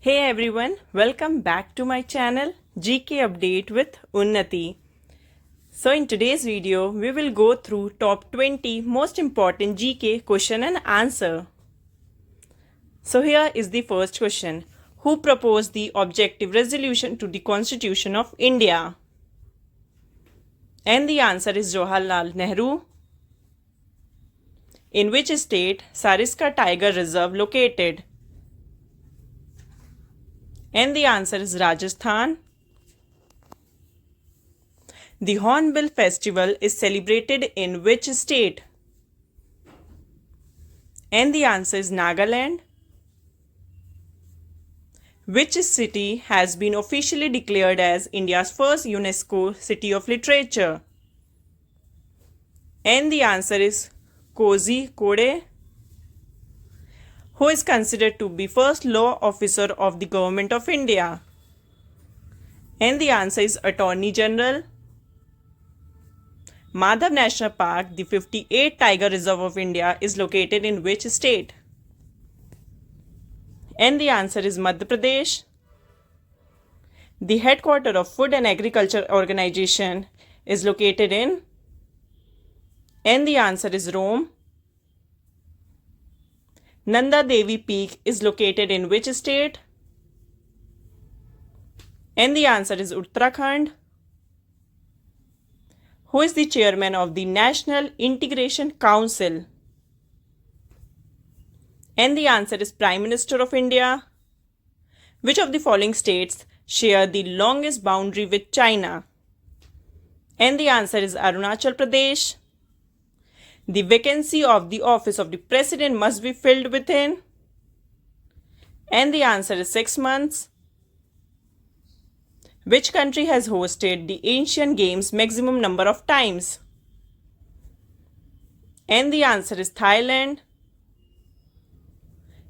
Hey everyone, welcome back to my channel GK Update with Unnati. So in today's video, we will go through top 20 most important GK question and answer. So here is the first question. Who proposed the objective resolution to the Constitution of India? And the answer is Jawaharlal Nehru. In which state Sariska Tiger Reserve located? And the answer is Rajasthan. The Hornbill Festival is celebrated in which state? And the answer is Nagaland. Which city has been officially declared as India's first UNESCO City of Literature? And the answer is Kozhikode. Who is considered to be first law officer of the Government of India? And the answer is Attorney General. Madhav National Park, the 58th Tiger Reserve of India, is located in which state? And the answer is Madhya Pradesh. The headquarters of Food and Agriculture Organization is located in? And the answer is Rome. Nanda Devi Peak is located in which state? And the answer is Uttarakhand. Who is the chairman of the National Integration Council? And the answer is Prime Minister of India. Which of the following states share the longest boundary with China? And the answer is Arunachal Pradesh. The vacancy of the office of the president must be filled within? And the answer is 6 months. Which country has hosted the Asian Games maximum number of times? And the answer is Thailand.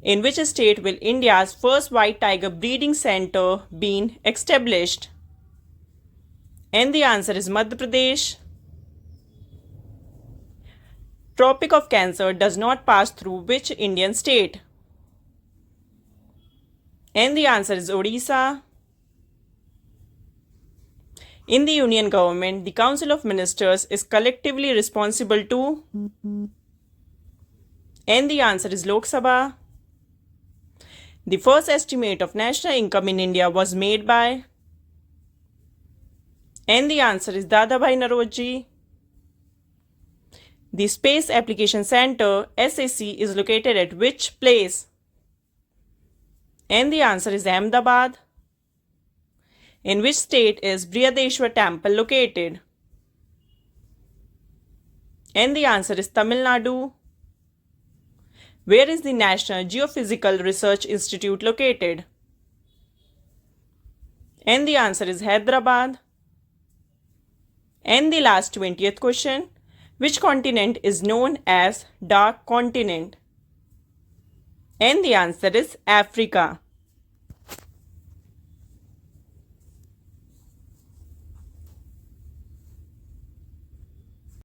In which state will India's first white tiger breeding center be established? And the answer is Madhya Pradesh. Tropic of Cancer does not pass through which Indian state? And the answer is Odisha. In the Union Government, the Council of Ministers is collectively responsible to? And the answer is Lok Sabha. The first estimate of national income in India was made by? And the answer is Dadabhai Naoroji. The Space Application Center SAC is located at which place? And the answer is Ahmedabad. In which state is Brihadeshwar Temple located? And the answer is Tamil Nadu. Where is the National Geophysical Research Institute located? And the answer is Hyderabad. And the last 20th question. Which continent is known as Dark Continent? And the answer is Africa.